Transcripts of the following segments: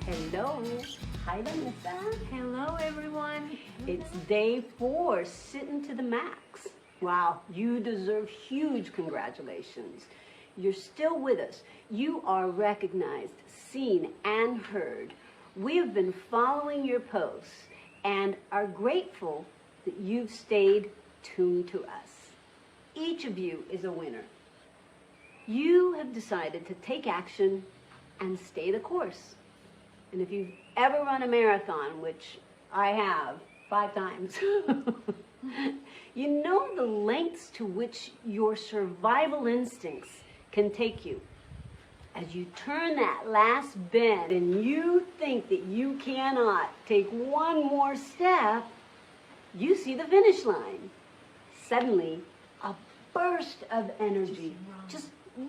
Hello. Hi, Vanessa. Hello, everyone. It's day 4, sitting to the max. Wow, you deserve huge congratulations. You're still with us. You are recognized, seen, and heard. We have been following your posts and are grateful that you've stayed tuned to us. Each of you is a winner. You have decided to take action and stay the course. And if you've ever run a marathon, which I have 5 times, you know the lengths to which your survival instincts can take you. As you turn that last bend and you think that you cannot take one more step, you see the finish line. Suddenly, a burst of energy just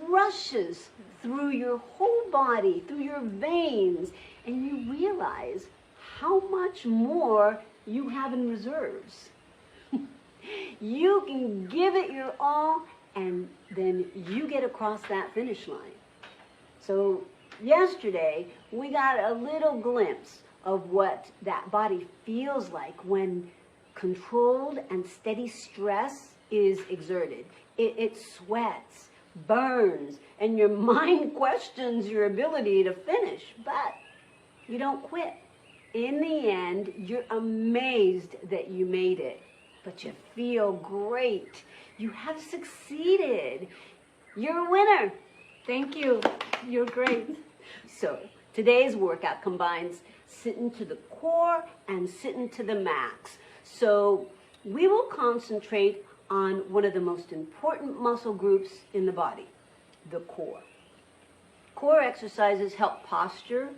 rushes through your whole body, through your veins, and you realize how much more you have in reserves. You can give it your all, and then you get across that finish line. So yesterday, we got a little glimpse of what that body feels like when controlled and steady stress is exerted. It sweats, burns, and your mind questions your ability to finish, but you don't quit. In the end, you're amazed that you made it, but you feel great. You have succeeded. You're a winner. Thank you. You're great. So today's workout combines sitting to the core and sitting to the max. So we will concentrate on one of the most important muscle groups in the body, the core. Core exercises help posture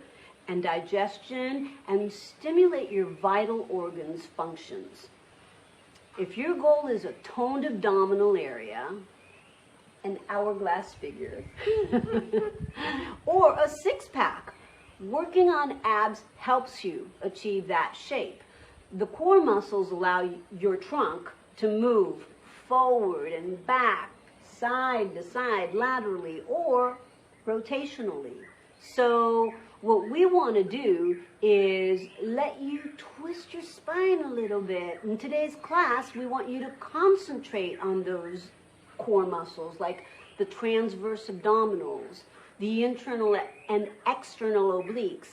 and digestion and stimulate your vital organs' functions. If your goal is a toned abdominal area, an hourglass figure, or a six-pack, working on abs helps you achieve that shape. The core muscles allow your trunk to move forward and back, side to side, laterally, or rotationally. So what we want to do is let you twist your spine a little bit. In today's class, we want you to concentrate on those core muscles like the transverse abdominals, the internal and external obliques,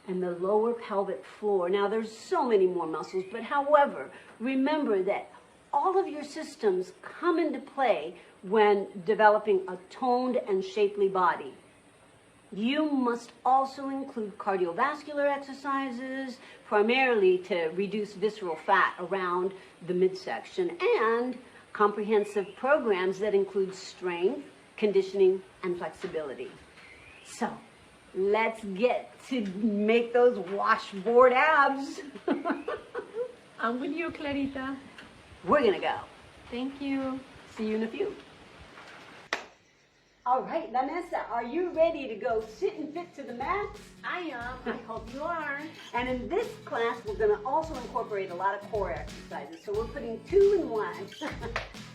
and the lower pelvic floor. Now, there's so many more muscles, but however, remember that all of your systems come into play when developing a toned and shapely body. You must also include cardiovascular exercises, primarily to reduce visceral fat around the midsection, and comprehensive programs that include strength, conditioning, and flexibility. So, let's get to make those washboard abs. I'm with you, Clarita. We're gonna go. Thank you. See you in a few. All right, Vanessa, are you ready to go sit and fit to the max? I am. I hope you are. And in this class, we're going to also incorporate a lot of core exercises. So we're putting 2 in 1.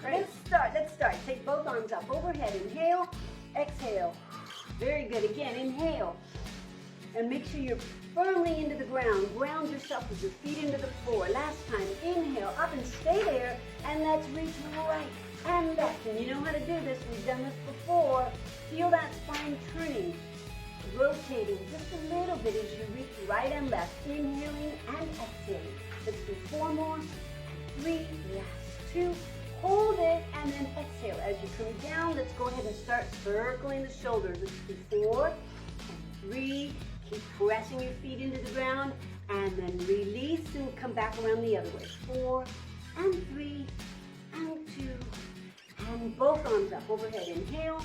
Let's start. Take both arms up overhead. Inhale, exhale. Very good. Again, inhale. And make sure you're firmly into the ground. Ground yourself with your feet into the floor. Last time, inhale, up and stay there. And let's reach right and left. And you know how to do this. We've done this before. Feel that spine turning, rotating just a little bit as you reach right and left. Inhaling and exhaling. Let's do 4 more. 3, last 2. Hold it and then exhale. As you come down, let's go ahead and start circling the shoulders. Let's do 4 and 3. Keep pressing your feet into the ground and then release and come back around the other way. 4 and 3 and 2. And both arms up overhead. Inhale.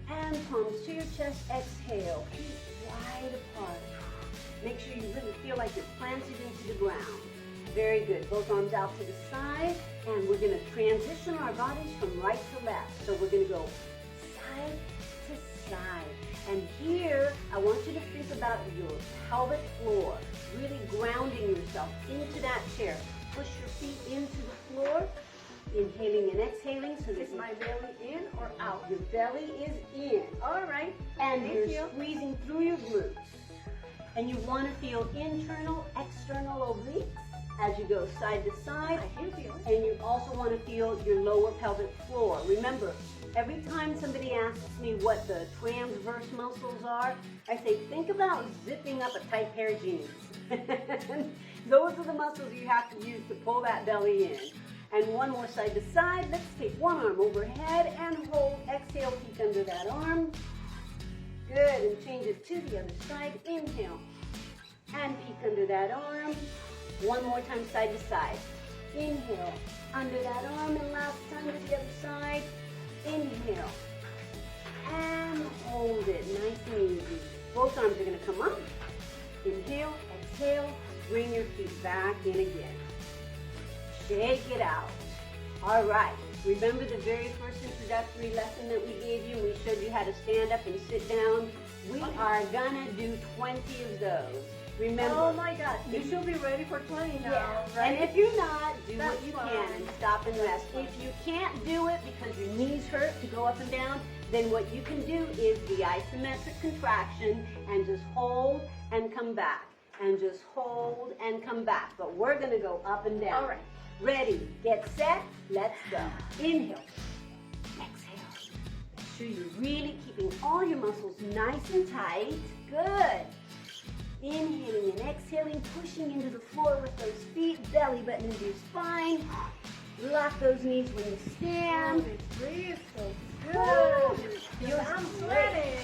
And palms to your chest. Exhale. Feet wide apart. Make sure you really feel like you're planted into the ground. Very good. Both arms out to the side. And we're going to transition our bodies from right to left. So we're going to go side to side. And here, I want you to think about your pelvic floor. Really grounding yourself into that chair. Push your feet into the floor. Inhaling and exhaling. So Is my belly in or out? Your belly is in. All right. And Thank you're you. squeezing through your glutes. And you want to feel internal, external obliques as you go side to side. I hear you. And you also want to feel your lower pelvic floor. Remember, every time somebody asks me what the transverse muscles are, I say, think about zipping up a tight pair of jeans. Those are the muscles you have to use to pull that belly in. And one more side to side. Let's take one arm overhead and hold. Exhale, peek under that arm. Good, and change it to the other side. Inhale, and peek under that arm. One more time, side to side. Inhale, under that arm, and last time to the other side. Inhale, and hold it, nice and easy. Both arms are gonna come up. Inhale, exhale, bring your feet back in again. Shake it out. All right, remember the very first introductory lesson that we gave you? We showed you how to stand up and sit down. We are gonna do 20 of those. Remember. Oh my God, you should be ready for 20 now, Yeah. right? And if you're not, do That's what you fine. can and stop and rest. If you can't do it because your knees hurt to go up and down, then what you can do is the isometric contraction and just hold and come back. And just hold and come back. But we're going to go up and down. All right. Ready, get set, let's go. Inhale, exhale. Make sure you're really keeping all your muscles nice and tight. Good. Inhaling and exhaling, pushing into the floor with those feet, belly button into your spine. Lock those knees when you stand. Breathe so Woo! good. Feels I'm great. sweating.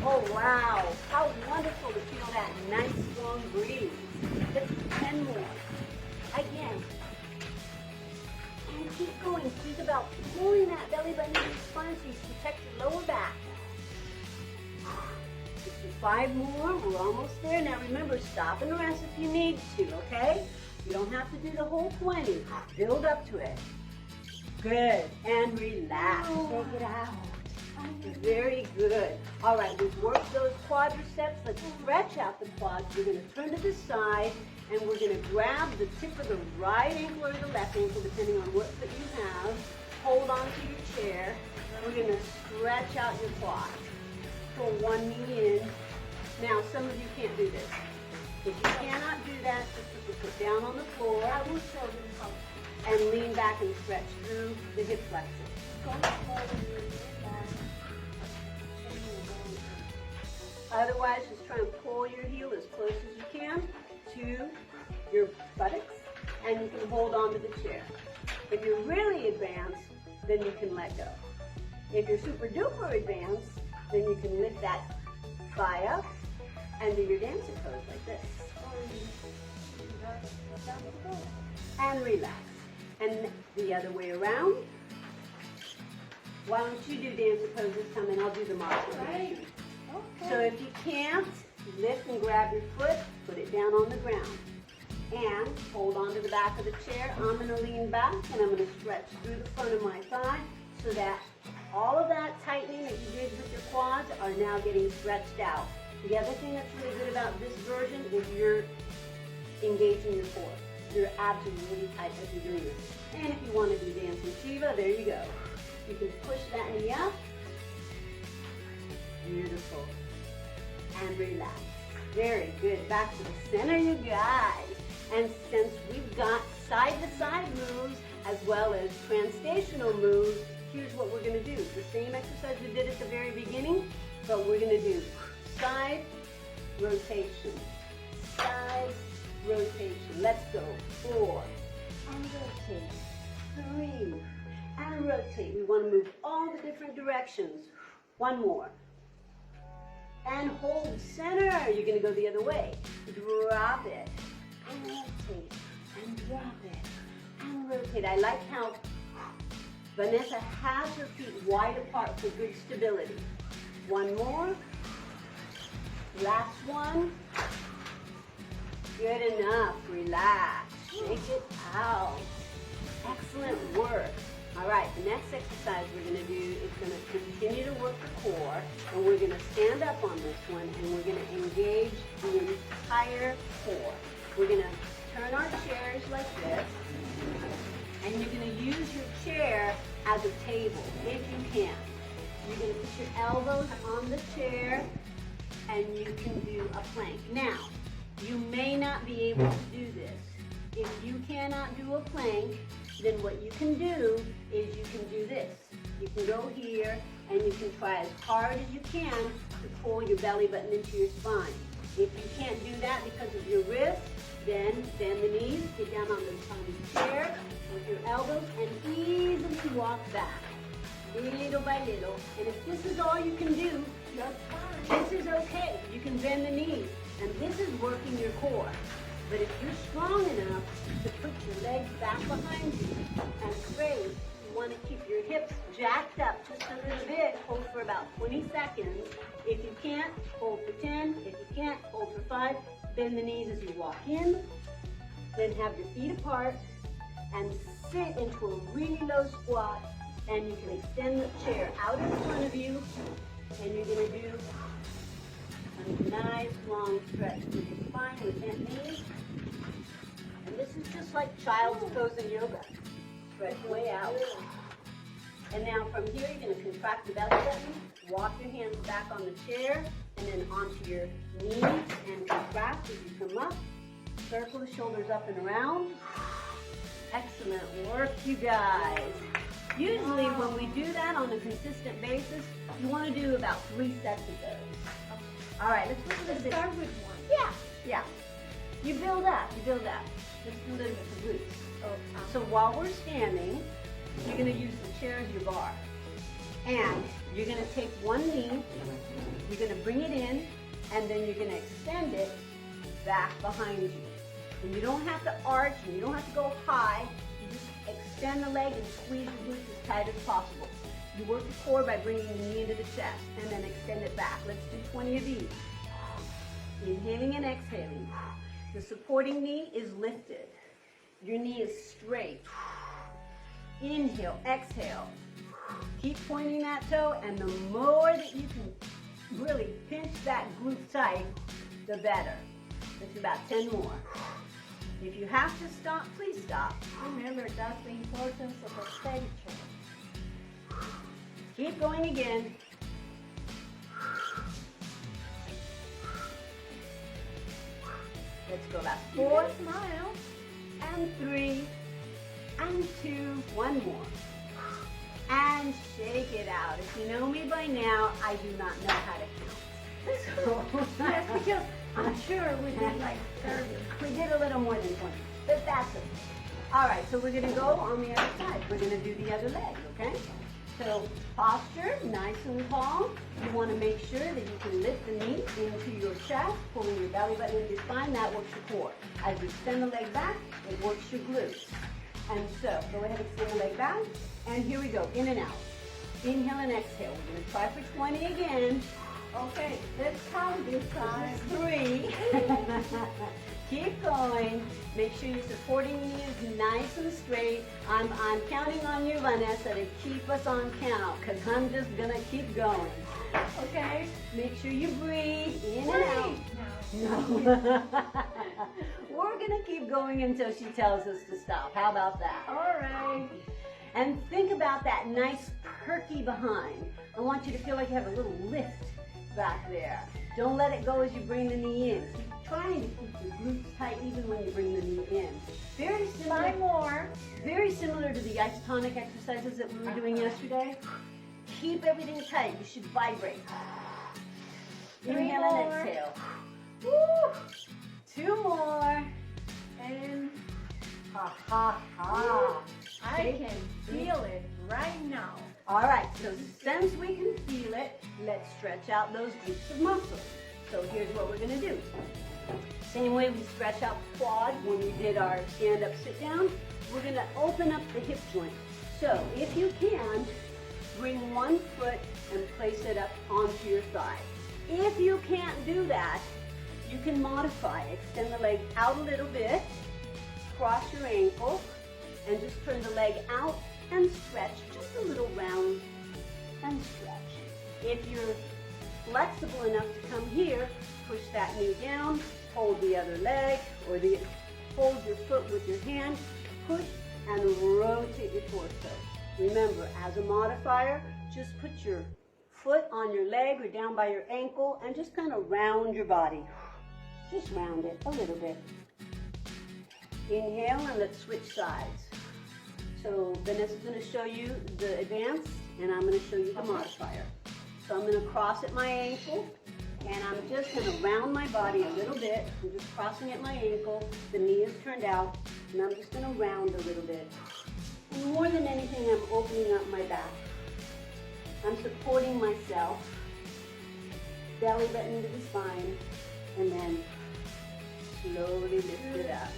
Oh, wow. How wonderful to feel that nice, strong breeze. Let's do 10 more. Again. And keep going. Think about pulling that belly button into your spine so you protect your lower back. Just do 5 more. We're almost there. Now remember, stop and rest if you need to, okay? You don't have to do the whole 20. Build up to it. Good. And relax. Take it out. Very good. All right, we've worked those quadriceps. Let's stretch out the quads. We're going to turn to the side, and we're going to grab the tip of the right ankle or the left ankle, depending on what foot you have. Hold on to your chair. We're going to stretch out your quads. Pull one knee in. Now, some of you can't do this. If you cannot do that, just put your foot down on the floor. I will show them how. And lean back and stretch through the hip flexor. Go forward. Otherwise, just try and pull your heel as close as you can to your buttocks, and you can hold on to the chair. If you're really advanced, then you can let go. If you're super duper advanced, then you can lift that thigh up and do your dancing pose like this. And relax. And the other way around. Why don't you do dancing pose this time, and I'll do the martial Right. dance. Okay. So if you can't, lift and grab your foot, put it down on the ground. And hold on to the back of the chair. I'm going to lean back and I'm going to stretch through the front of my thigh so that all of that tightening that you did with your quads are now getting stretched out. The other thing that's really good about this version is you're engaging your core. Your abs are really tight as you're doing this. And if you want to do dancing Shiva, there you go. You can push that knee up. Beautiful. And relax. Very good. Back to the center, you guys. And since we've got side-to-side moves as well as transstational moves, here's what we're going to do. The same exercise we did at the very beginning, but we're going to do side rotation. Side rotation. Let's go. 4. And rotate. 3. And rotate. We want to move all the different directions. One more. And hold center. You're going to go the other way. Drop it. And rotate. And drop it. And rotate. I like how Vanessa has her feet wide apart for good stability. One more. Last one. Good enough. Relax. Shake it out. Excellent work. All right, the next exercise we're going to do is going to continue to work the core, and we're going to stand up on this one, and we're going to engage the entire core. We're going to turn our chairs like this, and you're going to use your chair as a table, if you can. You're going to put your elbows on the chair, and you can do a plank. Now, you may not be able to do this. If you cannot do a plank, then what you can do is you can do this. You can go here and you can try as hard as you can to pull your belly button into your spine. If you can't do that because of your wrist, then bend the knees, get down on the chair with your elbows and easily walk back, little by little. And if this is all you can do, this is okay. You can bend the knees, and this is working your core. But if you're strong enough to put your legs back behind you and straight, you want to keep your hips jacked up just a little bit. Hold for about 20 seconds. If you can't, hold for 10. If you can't, hold for 5. Bend the knees as you walk in. Then have your feet apart and sit into a really low squat. And you can extend the chair out in front of you. And you're going to do a nice long stretch with your spine with bent knees. And this is just like child's pose in yoga. Stretch way out. And now from here, you're going to contract the belly button, walk your hands back on the chair, and then onto your knees and contract as you come up. Circle the shoulders up and around. Excellent work, you guys. Usually when we do that on a consistent basis, you want to do about 3 sets of those. All right, let's look at this. Start with one. Yeah. You build up. Just a little bit of glutes. So while we're standing, you're going to use the chair as your bar. And you're going to take one knee, you're going to bring it in, and then you're going to extend it back behind you. And you don't have to arch, and you don't have to go high. You just extend the leg and squeeze the glutes as tight as possible. You work the core by bringing the knee into the chest, and then extend it back. Let's do 20 of these. Inhaling and exhaling. The supporting knee is lifted. Your knee is straight. Inhale, exhale. Keep pointing that toe, and the more that you can really pinch that glute tight, the better. Let's do about 10 more. If you have to stop, please stop. Remember, that's the importance of a steady chair. Keep going again. Let's go about 4, Smile. and 3, and 2, one more. And shake it out. If you know me by now, I do not know how to count. Yes, because I'm sure we did like 30. We did a little more than 20, but that's okay. All right, so we're gonna go on the other side. We're gonna do the other leg, okay? So posture, nice and tall. You wanna make sure that you can lift the knee into your chest, pulling your belly button into your spine. That works your core. As you extend the leg back, it works your glutes. And so, go ahead and extend the leg back. And here we go, in and out. Inhale and exhale. We're gonna try for 20 again. Okay, let's count this time. 3. Keep going. Make sure your supporting knee is nice and straight. I'm counting on you, Vanessa, to keep us on count, because I'm just going to keep going. Okay? Make sure you breathe in and out. No. We're going to keep going until she tells us to stop. How about that? All right. And think about that nice perky behind. I want you to feel like you have a little lift back there. Don't let it go as you bring the knee in. Keep trying to keep your glutes tight even when you bring the knee in. Very similar. 5 more. Very similar to the isotonic exercises that we were doing yesterday. Keep everything tight. You should vibrate. 3 Inhale more. and exhale. Woo! 2 more. And Ha ha ha. I can feel it right now. All right, so since we can feel it, let's stretch out those groups of muscles. So here's what we're going to do. Same way we stretch out the quad when we did our stand-up, sit-down, we're going to open up the hip joint. So if you can, bring one foot and place it up onto your thigh. If you can't do that, you can modify. Extend the leg out a little bit, cross your ankle, and just turn the leg out and stretch, just a little round and stretch. If you're flexible enough to come here, push that knee down, hold the other leg, or hold your foot with your hand, push and rotate your torso. Remember, as a modifier, just put your foot on your leg or down by your ankle and just kind of round your body. Just round it a little bit. Inhale and let's switch sides. So Vanessa's going to show you the advanced and I'm going to show you the modifier. So I'm going to cross at my ankle and I'm just going to round my body a little bit. I'm just crossing at my ankle. The knee is turned out and I'm just going to round a little bit. And more than anything, I'm opening up my back. I'm supporting myself. Belly button to the spine and then slowly lift it up.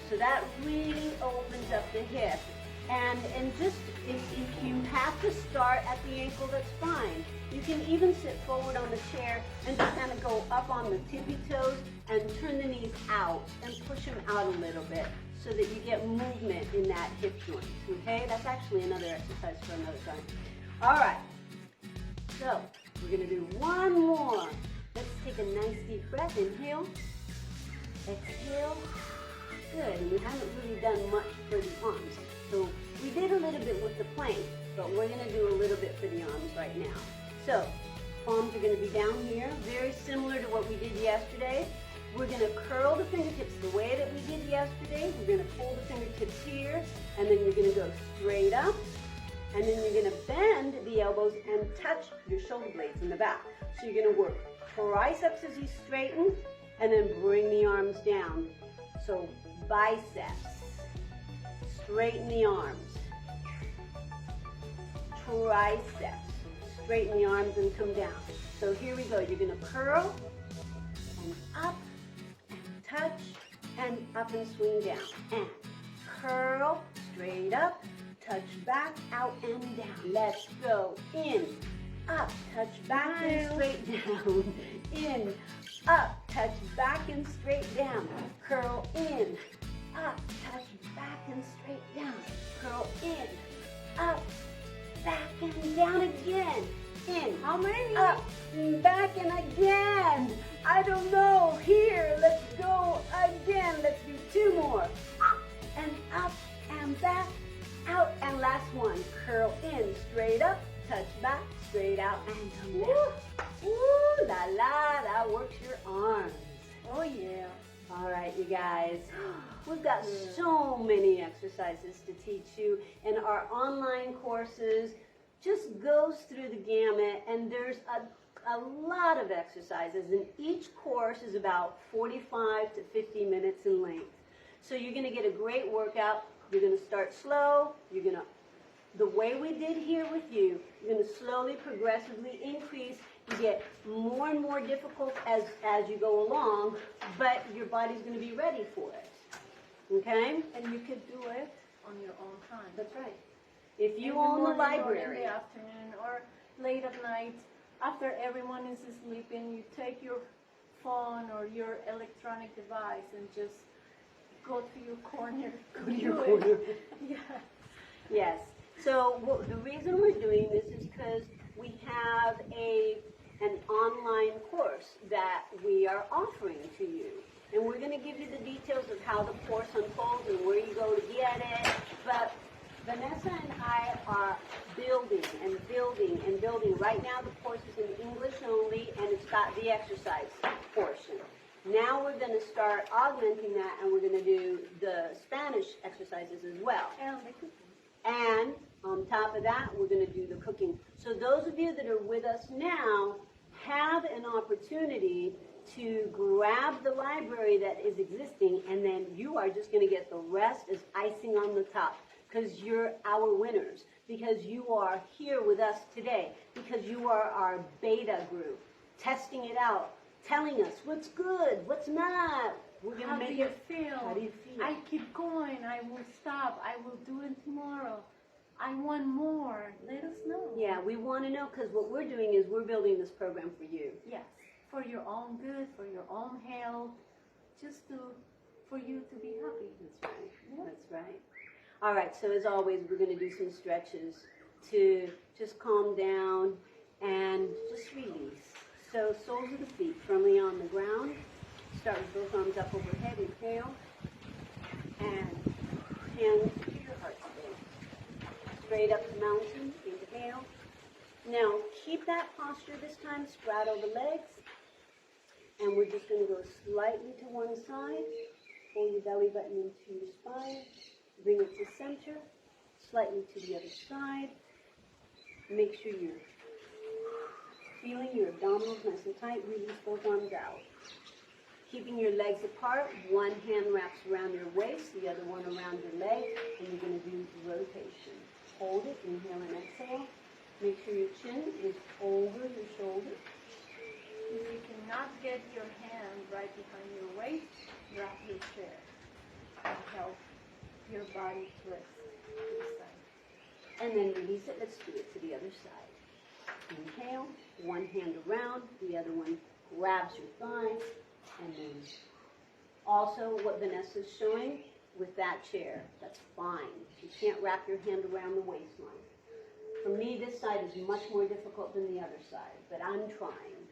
So that really opens up the hip. And just, if you have to start at the ankle, that's fine. You can even sit forward on the chair and just kind of go up on the tippy toes and turn the knees out and push them out a little bit so that you get movement in that hip joint, okay? That's actually another exercise for another time. All right, so we're gonna do one more. Let's take a nice deep breath. Inhale, exhale. Good, and we haven't really done much for the arms. So we did a little bit with the plank, but we're going to do a little bit for the arms right now. So palms are going to be down here, very similar to what we did yesterday. We're going to curl the fingertips the way that we did yesterday. We're going to pull the fingertips here, and then you're going to go straight up, and then you're going to bend the elbows and touch your shoulder blades in the back. So you're going to work triceps as you straighten, and then bring the arms down. So biceps, straighten the arms, triceps, straighten the arms and come down. So here we go, you're going to curl and up and touch and up and swing down. And curl, straight up, touch back, out and down. Let's go, in, up, touch back and straight down, in, up, touch back and straight down, curl in, up, touch back and straight down, curl in, up, back and down again, in, How many? up, back and again, I don't know, here, let's go again, let's do two more, up and back, out, and last one, curl in, straight up, touch back, straight out, and come down. Ooh, la la, that works your arms. Oh yeah. All right, you guys, we've got so many exercises to teach you, and our online courses just goes through the gamut, and there's a lot of exercises, and each course is about 45 to 50 minutes in length. So you're going to get a great workout. You're going to start slow. You're going to, the way we did here with you, you're going to slowly, progressively increase. You get more and more difficult as you go along, but your body's going to be ready for it. Okay? And you could do it on your own time. That's right. If you In own the morning or library. in the afternoon or late at night, after everyone is sleeping, you take your phone or your electronic device and just go to your corner. Go to your corner. Yeah. Yes. So the reason we're doing this is because we have an online course that we are offering to you. And we're going to give you the details of how the course unfolds and where you go to get it. But Vanessa and I are building and building and building. Right now the course is in English only, and it's got the exercise portion. Now we're going to start augmenting that, and we're going to do the Spanish exercises as well. And on top of that, we're going to do the cooking. So those of you that are with us now have an opportunity to grab the library that is existing, and then you are just going to get the rest as icing on the top, because you're our winners, because you are here with us today, because you are our beta group, testing it out, telling us what's good, what's not. We're going to make it. How do you feel? I keep going. I will stop. I will do it tomorrow. I want more. Let us know. Yeah, we want to know, because what we're doing is we're building this program for you. Yes. For your own good, for your own health, for you to be happy. That's right. Yeah. That's right. All right, so as always, we're going to do some stretches to just calm down and just release. So soles of the feet firmly on the ground. Start with both arms up overhead. Inhale. And hands to your heart space. Straight up the mountain. Inhale. Now keep that posture this time, straddle the legs, and we're just going to go slightly to one side, pull your belly button into your spine, bring it to center, slightly to the other side. Make sure you're feeling your abdominals nice and tight, release both arms out. Keeping your legs apart, one hand wraps around your waist, the other one around your leg, and you're going to do rotation. Hold it, inhale and exhale. Make sure your chin is over your shoulder. If you cannot get your hand right behind your waist, drop your chair and help your body twist to the side. And then release it. Let's do it to the other side. Inhale, one hand around, the other one grabs your thighs, and then also what Vanessa's showing with that chair, that's fine. You can't wrap your hand around the waistline. For me, this side is much more difficult than the other side, but I'm trying.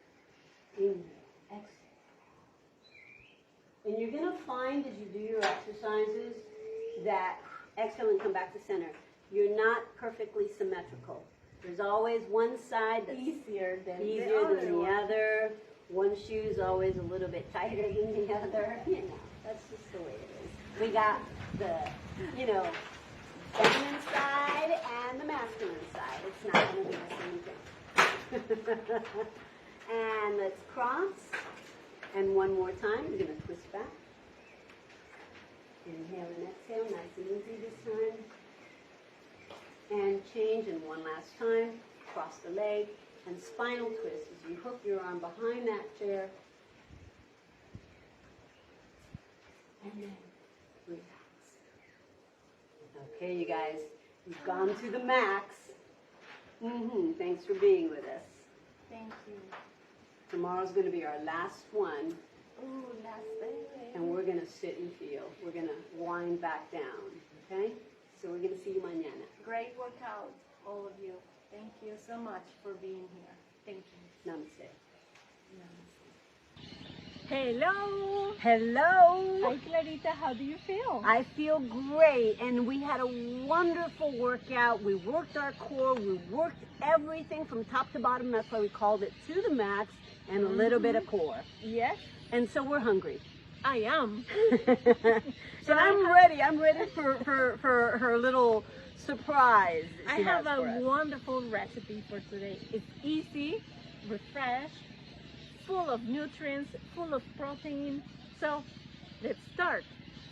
Inhale, exhale. And you're going to find as you do your exercises that, exhale and come back to center, you're not perfectly symmetrical. There's always one side that's Easier than the other. One shoe's always a little bit tighter than the other. You know, that's just the way it is. We got the, feminine side and the masculine side. It's not going to be the same thing. And let's cross. And one more time, we're going to twist back. Inhale and exhale, nice and easy this time. And change, and one last time, cross the leg, and spinal twist as you hook your arm behind that chair. And then relax. Okay, you guys, we've gone to the max. Thanks for being with us. Thank you. Tomorrow's going to be our last one, Ooh, last day. and we're going to sit and feel. We're going to wind back down, okay? So we're going to see you mañana. Great workout, all of you. Thank you so much for being here. Thank you. Namaste. Hello. Hello. Hi, Clarita. How do you feel? I feel great, and we had a wonderful workout. We worked our core. We worked everything from top to bottom. That's why we called it To the Max and a little bit of core. Yes, And so we're hungry. I am. So I'm ready. I'm ready for her little surprise. that I she have has a for us. wonderful recipe for today. It's easy, refreshed, full of nutrients, full of protein. So let's start.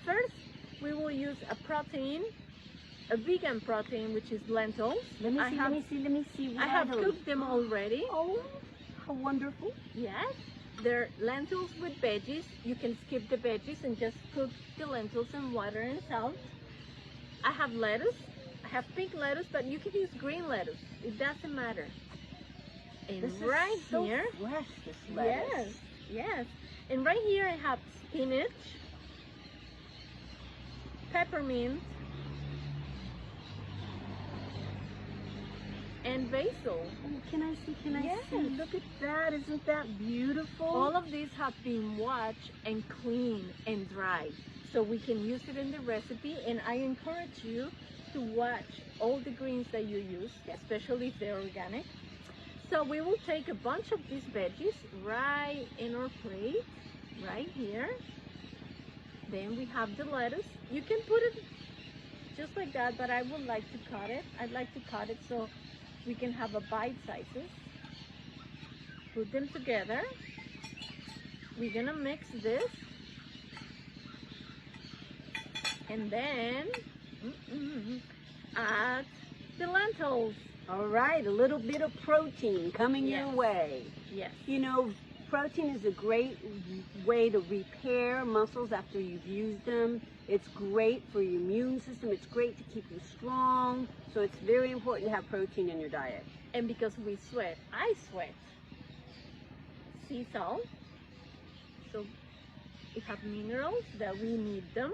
First, we will use a protein, a vegan protein, which is lentils. Let me see. What I have are those? cooked them already. Oh, how wonderful. Yes, they're lentils with veggies. You can skip the veggies and just cook the lentils in water and salt. I have lettuce. I have pink lettuce, but you can use green lettuce. It doesn't matter. And This is right so here, fresh, this lettuce. yes, yes. And right here I have spinach, peppermint, and basil. Oh, can I see? Can I Yes. see? Look at that. Isn't that beautiful? All of these have been washed and cleaned and dried, so we can use it in the recipe. And I encourage you to watch all the greens that you use, especially if they're organic. So we will take a bunch of these veggies right in our plate, right here. Then we have the lettuce. You can put it just like that, but I would like to cut it. I'd like to cut it so we can have a bite sizes. Put them together. We're gonna mix this. And then add the lentils. All right, a little bit of protein coming your Yes. way. Yes. You know, protein is a great way to repair muscles after you've used them. It's great for your immune system. It's great to keep you strong. So it's very important to have protein in your diet. And because we sweat, I sweat. Sea salt. So we have minerals that we need them.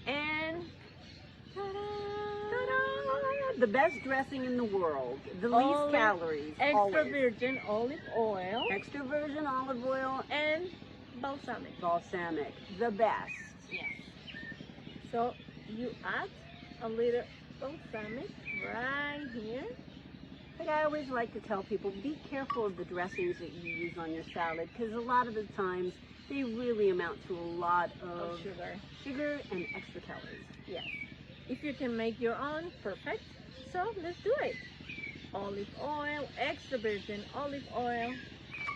And ta-da! The best dressing in the world. The least Olive- calories. Extra always. virgin olive oil Extra virgin olive oil and balsamic. balsamic. The best. Yes. So you add a little balsamic right here. But I always like to tell people, be careful of the dressings that you use on your salad, because a lot of the times they really amount to a lot of sugar and extra calories. Yes. If you can make your own, perfect. So let's do it. Olive oil, extra virgin olive oil.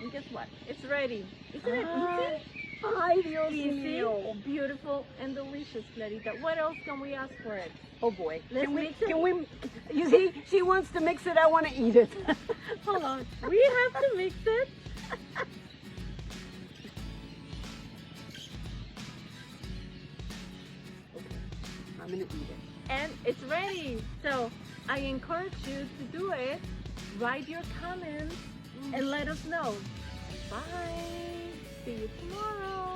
And guess what? It's ready. Isn't it easy? Ay, Dios Easy, mío. beautiful, and delicious, Clarita. What else can we ask for it? Oh boy. Let's mix it. Can we, you see, she wants to mix it, I want to eat it. Hold on. We have to mix it. Okay, I'm going to eat it. And it's ready. So I encourage you to do it. Write your comments and let us know. Bye. See you tomorrow.